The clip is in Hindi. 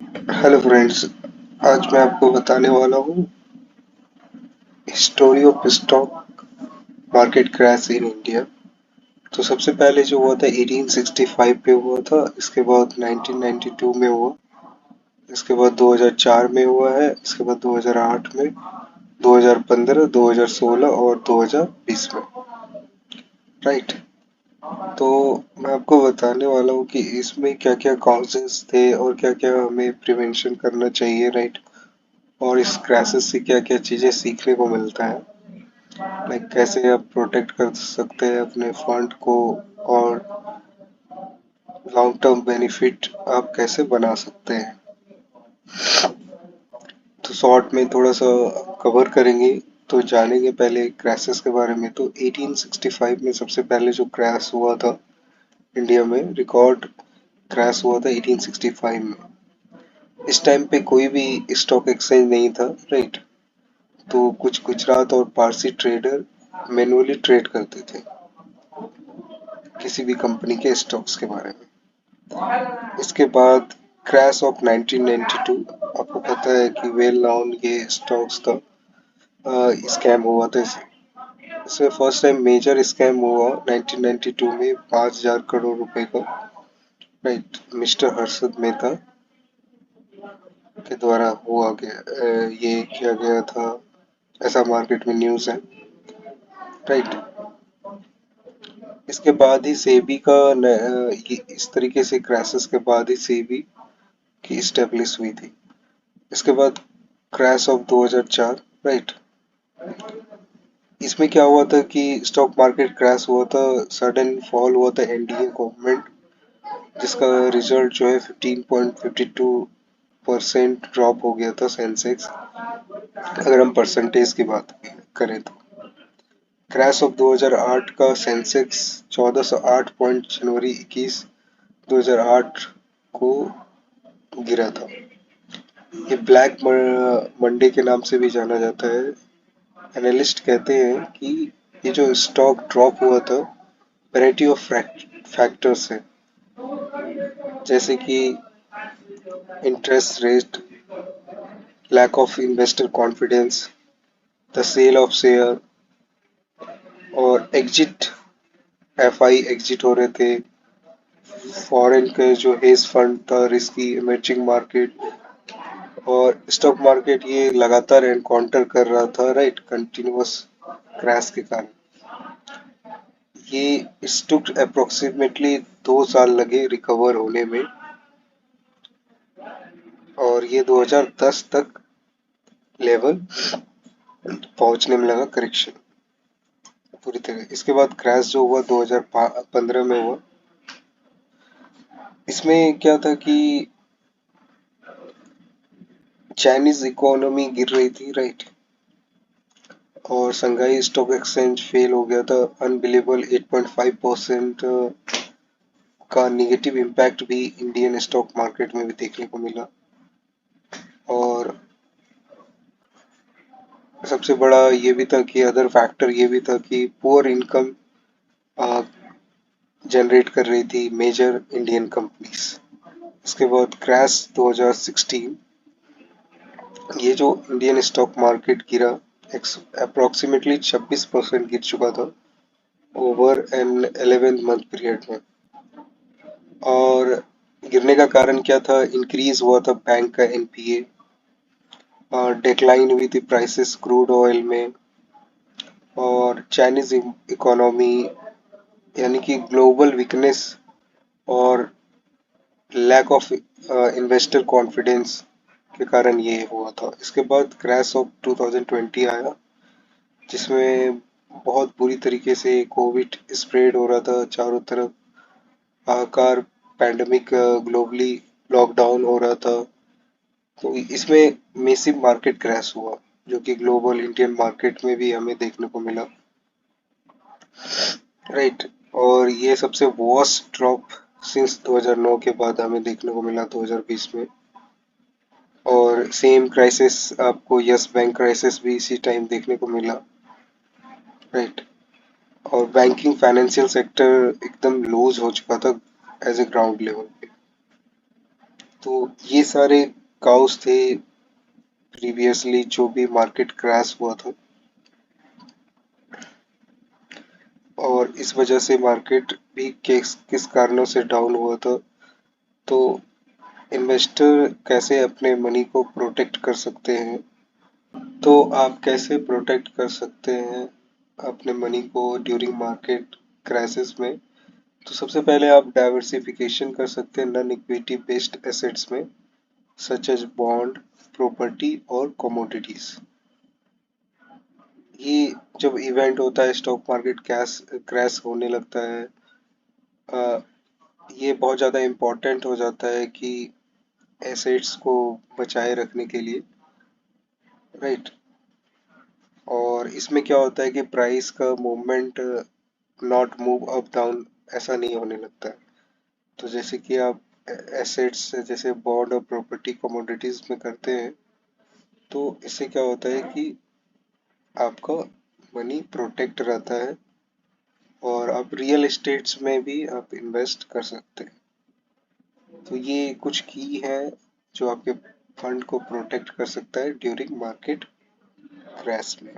Hello friends. आज मैं आपको बताने वाला हूँ story of stock market crash in India. तो सबसे पहले जो हुआ था 1865 पे हुआ था, इसके बाद 1992 में हुआ, इसके बाद 2004 में हुआ है, इसके बाद 2008 में, 2015, 2016 और 2020 में। राइट। तो मैं आपको बताने वाला हूँ कि इसमें क्या क्या कॉजेस थे और क्या क्या हमें प्रिवेंशन करना चाहिए। राइट। और इस क्रैशेस से क्या क्या चीज़ें सीखने को मिलता है, लाइक कैसे आप प्रोटेक्ट कर सकते हैं अपने फंड को, और लॉन्ग टर्म बेनिफिट आप कैसे बना सकते हैं। तो शॉर्ट में थोड़ा सा कवर करेंगे। तो जानेंगे पहले क्रैशेस के बारे में। तो 1865 में सबसे पहले जो क्रैश हुआ था इंडिया में, रिकॉर्ड क्रैश हुआ था 1865 में। इस टाइम पे कोई भी स्टॉक एक्सचेंज नहीं था। राइट। तो कुछ गुजरात और पारसी ट्रेडर मैनुअली ट्रेड करते थे किसी भी कंपनी के स्टॉक्स के बारे में। इसके बाद क्रैश ऑफ 1992। आपको पता है कि वेल नोन ये स्टॉक्स का स्कैम हुआ था। इसमें फर्स्ट टाइम मेजर स्कैम हुआ 1992 में 5,000 करोड़ रुपए का। राइट। मिस्टर हर्षद मेहता के द्वारा हुआ गया, ये किया गया था, ऐसा मार्केट में न्यूज़ है। राइट। इसके बाद ही सेबी का ये इस तरीके से क्रैशेस के बाद ही सेबी की स्टेब्लिश हुई थी। इसके बाद क्रैश ऑफ 2004। राइट। इसमें क्या हुआ था कि स्टॉक मार्केट क्रैश हुआ था, सडन फॉल हुआ था एनडीए गवर्नमेंट, जिसका रिजल्ट जो है 15.52% ड्रॉप हो गया था सेंसेक्स, अगर हम परसेंटेज की बात करें तो। क्रैश ऑफ 2008 का सेंसेक्स 1408 पॉइंट जनवरी 21 2008 को गिरा था। ये ब्लैक मंडे के नाम से भी जाना जाता है। एनालिस्ट कहते हैं कि ये जो स्टॉक ड्रॉप हुआ था, वैरायटी ऑफ फैक्टर्स है, जैसे कि interest rate, lack of investor confidence, the sale of share, और एग्जिट, एफआई एग्जिट हो रहे थे, फॉरेन के जो हेज फंड था, रिस्की इमर्जिंग मार्केट, और स्टॉक मार्केट ये लगातार एनकाउंटर कर रहा था। राइट। कंटिन्यूअस क्रैश के कारण ये टुक अप्रोक्सीमेटली 2 साल लगे रिकवर होने में, और ये 2010 तक लेवल पहुंचने में लगा करेक्शन पूरी तरह। इसके बाद क्रैश जो हुआ 2015 में हुआ। इसमें क्या था कि चाइनीज इकोनॉमी गिर रही थी। राइट। और संघाई स्टॉक एक्सचेंज फेल हो गया था। अनबिलीवेबल 8.5% का निगेटिव इम्पैक्ट भी इंडियन स्टॉक मार्केट में भी देखने को मिला। और सबसे बड़ा ये भी था कि अदर फैक्टर ये भी था कि पुअर इनकम जनरेट कर रही थी मेजर इंडियन कंपनीज। इसके बाद क्रैश 2016। ये जो इंडियन स्टॉक मार्केट गिरा, अप्रोक्सीमेटली 26% गिर चुका था ओवर एन 11 मंथ पीरियड में। और गिरने का कारण क्या था? इंक्रीज हुआ था बैंक का एनपीए, डिक्लाइन हुई थी प्राइसेस क्रूड ऑयल में, और चाइनीज इकोनॉमी यानी कि ग्लोबल वीकनेस, और लैक ऑफ इन्वेस्टर कॉन्फिडेंस के कारण ये हुआ था। इसके बाद क्रैश ऑफ 2020 आया, जिसमें बहुत बुरी तरीके से कोविड स्प्रेड हो रहा था चारों तरफ, हाहाकार, पैंडमिक, ग्लोबली लॉकडाउन हो रहा था। तो इसमें मेसिव मार्केट क्रैश हुआ, जो कि ग्लोबल इंडियन मार्केट में भी हमें देखने को मिला। राइट। और ये सबसे वर्स्ट ड्रॉप सिंस 2009 के बाद हमें देखने को मिला 2020 में। और सेम क्राइसिस आपको यस बैंक क्राइसिस भी इसी टाइम देखने को मिला। राइट। और बैंकिंग फाइनेंशियल सेक्टर एकदम लूज हो चुका था एज ए ग्राउंड लेवल पे। तो ये सारे काउस थे प्रीवियसली जो भी मार्केट क्रैश हुआ था, और इस वजह से मार्केट भी किस किस कारणों से डाउन हुआ था। तो इन्वेस्टर कैसे अपने मनी को प्रोटेक्ट कर सकते हैं, तो आप कैसे प्रोटेक्ट कर सकते हैं अपने मनी को ड्यूरिंग मार्केट क्राइसिस में। तो सबसे पहले आप डाइवर्सिफिकेशन कर सकते हैं नॉन इक्विटी बेस्ड एसेट्स में, सच एज बॉन्ड, प्रॉपर्टी और कमोडिटीज। ये जब इवेंट होता है स्टॉक मार्केट कैश क्रैश होने लगता है, अ, ये बहुत ज़्यादा इम्पोर्टेंट हो जाता है कि एसेट्स को बचाए रखने के लिए, राइट। और इसमें क्या होता है कि प्राइस का movement not move up down, ऐसा नहीं होने लगता है। तो जैसे कि आप एसेट्स जैसे बॉन्ड और प्रॉपर्टी कमोडिटीज में करते हैं, तो इससे क्या होता है कि आपका मनी प्रोटेक्ट रहता है, और आप रियल एस्टेट्स में भी आप इन्वेस्ट कर सकते हैं। तो ये कुछ की है जो आपके फंड को प्रोटेक्ट कर सकता है ड्यूरिंग मार्केट क्रैश में।